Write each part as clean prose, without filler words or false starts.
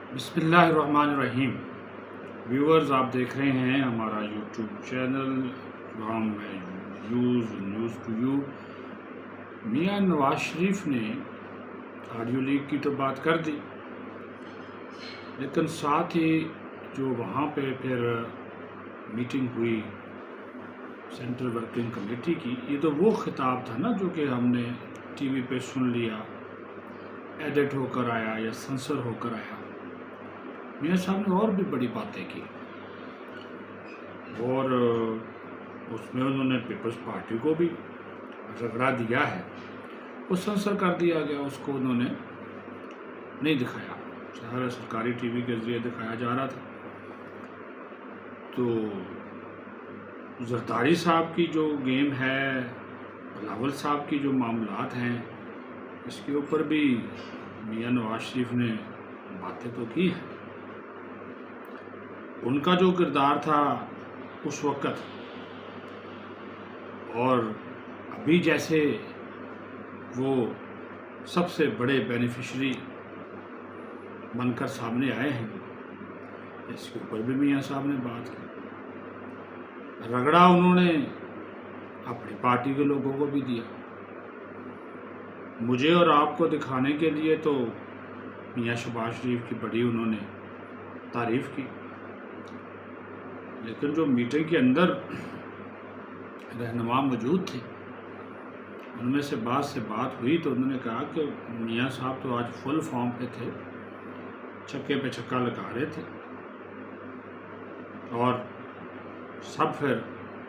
بسم اللہ الرحمن الرحیم۔ ویورز، آپ دیکھ رہے ہیں ہمارا YouTube channel from news to you. Mian Nawaz شریف نے آڈیو لیک کی تو بات کر دی، لیکن ساتھ ہی جو وہاں پہ پھر میٹنگ ہوئی سینٹرل ورکنگ کمیٹی کی، یہ تو وہ خطاب تھا نا جو کہ ہم نے ٹی وی پہ سن لیا، ایڈٹ ہو کر آیا یا سنسر ہو کر آیا۔ میاں صاحب نے اور بھی بڑی باتیں کی، اور اس میں انہوں نے پیپلز پارٹی کو بھی رگڑا دیا ہے، وہ سنسر کر دیا گیا، اس کو انہوں نے نہیں دکھایا، سارا سرکاری ٹی وی کے ذریعے دکھایا جا رہا تھا۔ تو زرداری صاحب کی جو گیم ہے، بلاول صاحب کی جو معاملات ہیں، اس کے اوپر بھی میاں نواز شریف نے باتیں تو کی ہیں۔ ان کا جو کردار تھا اس وقت اور ابھی جیسے وہ سب سے بڑے بینیفیشری بن کر سامنے آئے ہیں، اس کے اوپر بھی میاں صاحب نے بات کی۔ رگڑا انہوں نے اپنی پارٹی کے لوگوں کو بھی دیا، مجھے اور آپ کو دکھانے کے لیے تو میاں شہباز شریف کی بڑی انہوں نے تعریف کی، لیکن جو میٹنگ کے اندر رہنما موجود تھے ان میں سے بات ہوئی تو انہوں نے کہا کہ میاں صاحب تو آج فل فارم پہ تھے، چھکے پہ چھکا لگا رہے تھے، اور سب پھر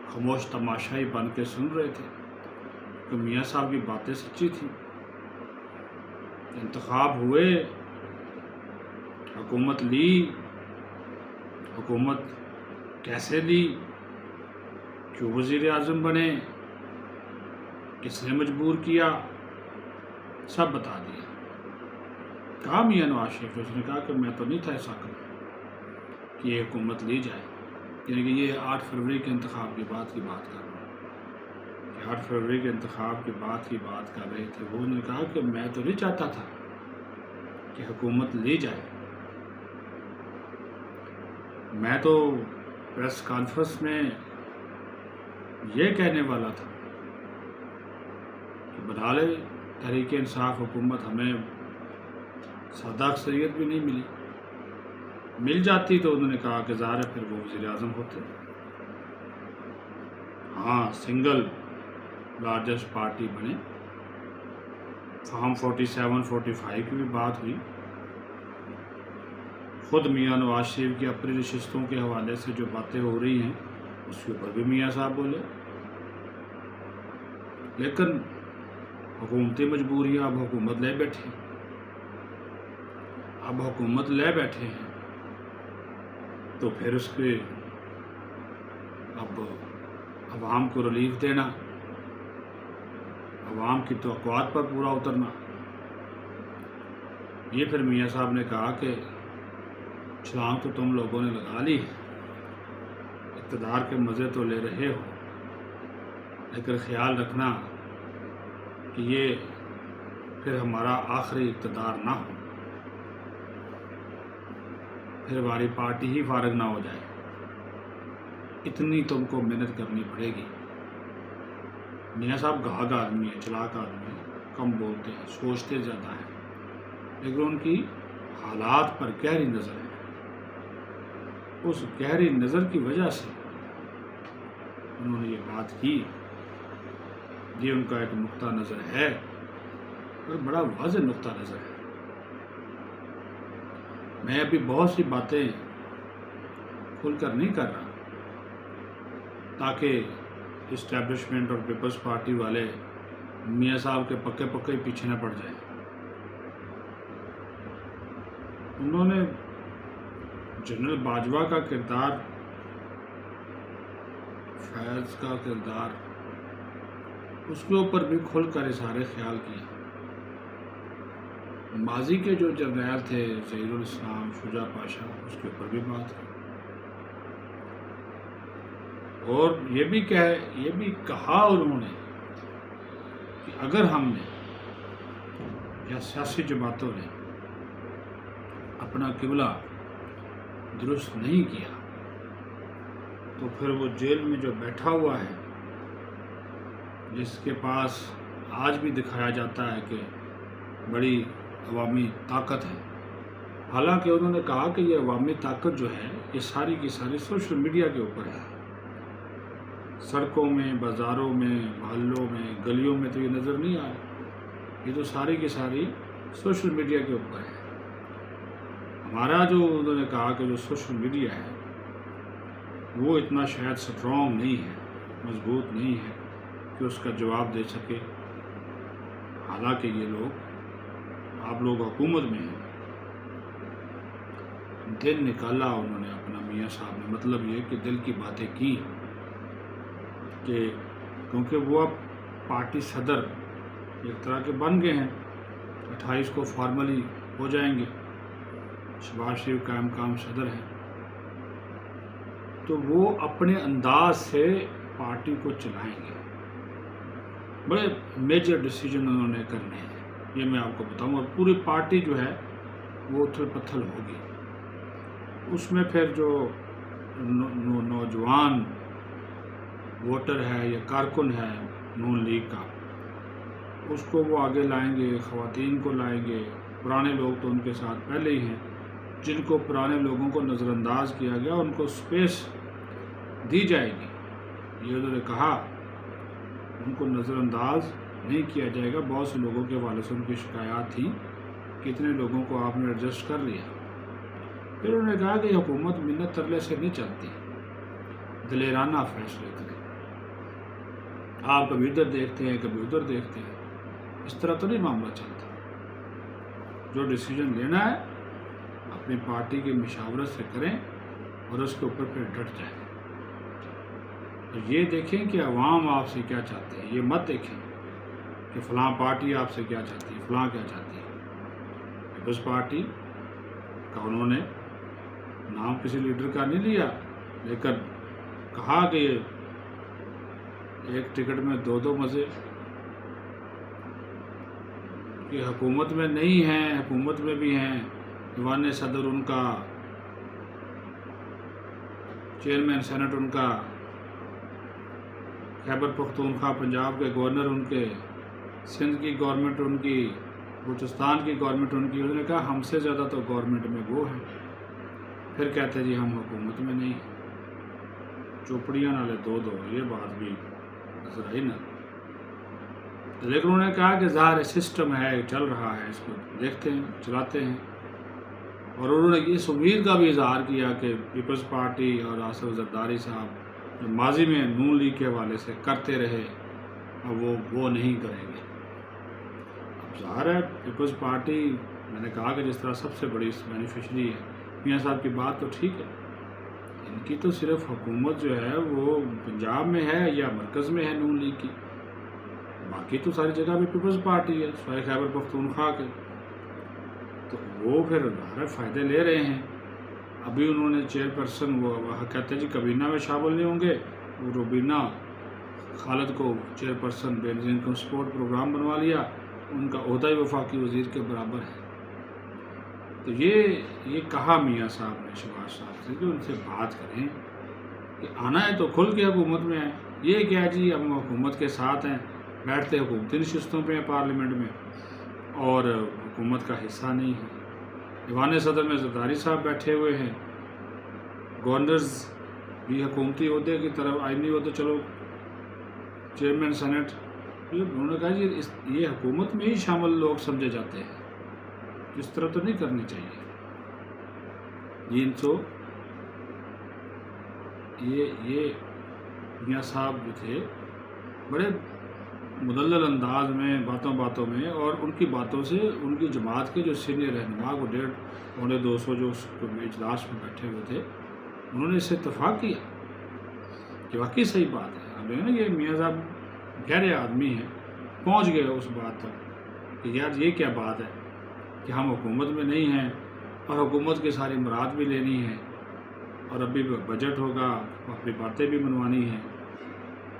خاموش تماشائی بن کے سن رہے تھے کہ میاں صاحب کی باتیں سچی تھیں۔ انتخاب ہوئے، حکومت لی، حکومت کیسے لی، کیوں وزیر اعظم بنے، کس نے مجبور کیا، سب بتا دیا۔ کہا میاں نواز شریف، اس نے کہا کہ میں تو نہیں تھا ایسا کروں کہ یہ حکومت لی جائے، یعنی کہ یہ 8 فروری کے انتخاب کی بات کر رہا ہوں کہ 8 فروری کے انتخاب کی بات کر رہے تھے وہ۔ انہوں نے کہا کہ میں تو نہیں چاہتا تھا کہ حکومت لی جائے، میں تو پریس کانفرنس میں یہ کہنے والا تھا کہ بنا لے تحریک انصاف حکومت، ہمیں سادہ اکثریت بھی نہیں ملی، مل جاتی تو انہوں نے کہا کہ ظاہر ہے پھر وہ وزیر اعظم ہوتے۔ ہاں، سنگل لارجسٹ پارٹی بنے، فارم 47 45 کی بھی بات ہوئی، خود میاں نواز شریف کی اپنی نشستوں کے حوالے سے جو باتیں ہو رہی ہیں اس کے اوپر بھی میاں صاحب بولے، لیکن حکومتی مجبوریاں اب حکومت لے بیٹھے ہیں تو پھر اس کے اب عوام کو ریلیف دینا، عوام کی توقعات پر پورا اترنا، یہ پھر میاں صاحب نے کہا کہ چھلانگ تو تم لوگوں نے لگا لی، اقتدار کے مزے تو لے رہے ہو، لیکن خیال رکھنا کہ یہ پھر ہمارا آخری اقتدار نہ ہو، پھر ہماری پارٹی ہی فارغ نہ ہو جائے، اتنی تم کو محنت کرنی پڑے گی۔ میاں صاحب گھاگ آدمی ہے، چلاک آدمی ہے، کم بولتے ہیں، سوچتے زیادہ ہیں، لیکن ان کی حالات پر گہری نظر ہے، اس گہری نظر کی وجہ سے انہوں نے یہ بات کی۔ یہ ان کا ایک نقطہ نظر ہے اور بڑا واضح نقطہ نظر ہے۔ میں ابھی بہت سی باتیں کھل کر نہیں کر رہا تاکہ اسٹیبلشمنٹ اور پیپلز پارٹی والے میاں صاحب کے پکے پیچھے نہ پڑ جائیں۔ انہوں نے جنرل باجوہ کا کردار، فیض کا کردار، اس کے اوپر بھی کھل کر اظہار خیال کیا۔ ماضی کے جو جرنیل تھے، ظہیر الاسلام، شجاع پاشا، اس کے اوپر بھی بات کی، اور یہ بھی کہا انہوں نے کہ اگر ہم نے یا سیاسی جماعتوں نے اپنا قبلہ درست نہیں کیا تو پھر وہ جیل میں جو بیٹھا ہوا ہے، جس کے پاس آج بھی دکھایا جاتا ہے کہ بڑی عوامی طاقت ہے، حالانکہ انہوں نے کہا کہ یہ عوامی طاقت جو ہے یہ ساری کی ساری سوشل میڈیا کے اوپر ہے۔ سڑکوں میں، بازاروں میں، محلوں میں، گلیوں میں تو یہ نظر نہیں آئے، یہ تو ساری کی ساری سوشل میڈیا کے اوپر ہے۔ ہمارا جو انہوں نے کہا کہ جو سوشل میڈیا ہے وہ اتنا شاید سٹرونگ نہیں ہے، مضبوط نہیں ہے کہ اس کا جواب دے سکے، حالانکہ یہ لوگ، آپ لوگ حکومت میں ہیں، دل نکالا انہوں نے اپنا میاں صاحب نے، مطلب یہ کہ دل کی باتیں کی کہ کیونکہ وہ اب پارٹی صدر ایک طرح کے بن گئے ہیں، 28 کو فارملی ہو جائیں گے، شہباز شریف قائم مقام صدر ہیں، تو وہ اپنے انداز سے پارٹی کو چلائیں گے۔ بڑے میجر ڈیسیجن انہوں نے کرنے ہیں، یہ میں آپ کو بتاؤں، اور پوری پارٹی جو ہے وہ اتھل پتھل ہوگی۔ اس میں پھر جو نوجوان ووٹر ہے یا کارکن ہے نون لیگ کا، اس کو وہ آگے لائیں گے، خواتین کو لائیں گے، پرانے لوگ تو ان کے ساتھ پہلے ہی ہیں، جن کو پرانے لوگوں کو نظر انداز کیا گیا ان کو سپیس دی جائے گی۔ یہ انہوں نے کہا ان کو نظر انداز نہیں کیا جائے گا۔ بہت سے لوگوں کے حوالے سے ان کی شکایات تھیں، کتنے لوگوں کو آپ نے ایڈجسٹ کر لیا۔ پھر انہوں نے کہا کہ حکومت منت ترلے سے نہیں چلتی، دلیرانہ فیصلے کریں۔ آپ کبھی ادھر دیکھتے ہیں کبھی ادھر دیکھتے ہیں، اس طرح تو نہیں معاملہ چلتا۔ جو ڈیسیجن لینا ہے اپنی پارٹی کی مشاورت سے کریں اور اس کے اوپر پھر ڈٹ جائیں۔ تو یہ دیکھیں کہ عوام آپ سے کیا چاہتے ہیں، یہ مت دیکھیں کہ فلاں پارٹی آپ سے کیا چاہتی ہے، فلاں کیا چاہتی ہے۔ پیپلز پارٹی کا انہوں نے نام کسی لیڈر کا نہیں لیا، لیکن کہا کہ ایک ٹکٹ میں دو مزے، کہ حکومت میں نہیں ہیں، حکومت میں بھی ہیں، ایوان صدر ان کا، چیئرمین سینٹ ان کا، خیبر پختونخوا پنجاب کے گورنر ان کے، سندھ کی گورنمنٹ ان کی، بلوچستان کی گورنمنٹ ان کی۔ انہوں نے کہا ہم سے زیادہ تو گورنمنٹ میں وہ ہیں، پھر کہتے جی ہم حکومت میں نہیں ہیں، چوپڑیاں نالے دو، یہ بات بھی نظر آئی نا۔ لیکن انہوں نے کہا کہ ظاہر سسٹم ہے، چل رہا ہے، اس کو دیکھتے ہیں، چلاتے ہیں، اور انہوں نے اس امید کا بھی اظہار کیا کہ پیپلز پارٹی اور آصف زرداری صاحب جو ماضی میں نون لیگ کے حوالے سے کرتے رہے اب وہ نہیں کریں گے۔ اب ظاہر ہے پیپلز پارٹی، میں نے کہا کہ جس طرح سب سے بڑی بینیفیشری ہے، میاں صاحب کی بات تو ٹھیک ہے، ان کی تو صرف حکومت جو ہے وہ پنجاب میں ہے یا مرکز میں ہے نون لیگ کی، باقی تو ساری جگہ بھی پیپلز پارٹی ہے، سوائے خیبر پختونخوا کے، تو وہ پھر فائدے لے رہے ہیں۔ ابھی انہوں نے چیئر پرسن، وہ کہتے ہیں جی کابینہ میں شامل نہیں ہوں گے، وہ روبینہ خالد کو chairperson Benazir income support programme بنوا لیا، ان کا عہدہ ہی وفاقی وزیر کے برابر ہے۔ تو یہ کہا میاں صاحب نے شہباز صاحب سے کہ ان سے بات کریں کہ آنا ہے تو کھل کے حکومت میں ہے، یہ کیا جی ہم حکومت کے ساتھ ہیں، بیٹھتے حکومتی نشستوں پہ ہیں پارلیمنٹ میں اور حکومت کا حصہ نہیں ہے۔ ایوان صدر میں زرداری صاحب بیٹھے ہوئے ہیں، گورنرز بھی حکومتی عہدے کی طرف، آئینی عہدے، چلو چیئرمین سینٹ، انہوں نے کہا جی یہ حکومت میں ہی شامل لوگ سمجھے جاتے ہیں، اس طرح تو نہیں کرنی چاہیے۔ یہ میاں صاحب جو تھے بڑے مدلل انداز میں، باتوں میں، اور ان کی باتوں سے ان کی جماعت کے جو سینئر رہنما، وہ 150-200 جو اس اجلاس میں بیٹھے ہوئے تھے، انہوں نے اس سے اتفاق کیا کہ واقعی صحیح بات ہے۔ اب نا یہ میاں صاحب گہرے آدمی ہیں، پہنچ گئے اس بات تک کہ یار یہ کیا بات ہے کہ ہم حکومت میں نہیں ہیں اور حکومت کی ساری مراد بھی لینی ہے، اور ابھی بجٹ ہوگا، اپنی باتیں بھی منوانی ہیں۔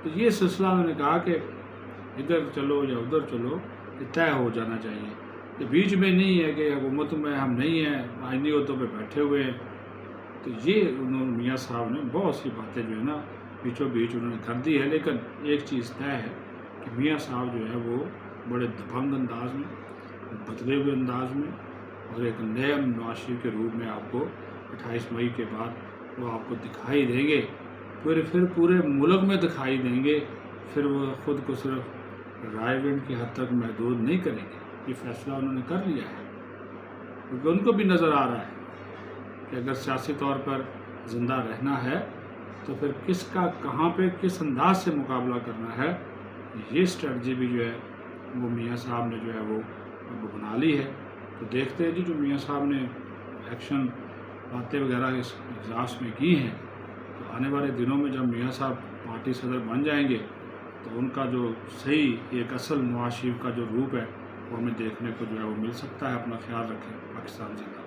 تو یہ سلسلہ انہوں نے کہا کہ ادھر چلو یا ادھر چلو، یہ طے ہو جانا چاہیے۔ یہ بیچ میں نہیں ہے کہ حکومت میں ہم نہیں ہیں، آئینی عہدوں پہ بیٹھے ہوئے ہیں. تو یہ انہوں میاں صاحب نے بہت سی باتیں جو ہے نا بیچوں بیچ انہوں نے کر دی ہے. لیکن ایک چیز طے ہے کہ میاں صاحب جو ہے وہ بڑے دبنگ انداز میں، بدلے ہوئے انداز میں اور ایک نئے نواز شریف کے روپ میں آپ کو 28 مئی کے بعد وہ آپ کو دکھائی دیں گے. پھر پورے ملک میں دکھائی دیں گے. پھر وہ خود کو صرف رائے گنج کی حد تک محدود نہیں کریں گے. یہ فیصلہ انہوں نے کر لیا ہے، کیونکہ ان کو بھی نظر آ رہا ہے کہ اگر سیاسی طور پر زندہ رہنا ہے تو پھر کس کا کہاں پہ کس انداز سے مقابلہ کرنا ہے. یہ اسٹریٹجی بھی جو ہے وہ میاں صاحب نے جو ہے وہ بنا لی ہے. تو دیکھتے ہیں جی جو میاں صاحب نے ایکشن باتیں وغیرہ اس اجلاس میں کی ہیں، تو آنے والے دنوں میں جب میاں صاحب پارٹی صدر بن جائیں گے تو ان کا جو صحیح ایک اصل نواز شریف کا جو روپ ہے وہ ہمیں دیکھنے کو جو ہے وہ مل سکتا ہے. اپنا خیال رکھیں. پاکستان سے.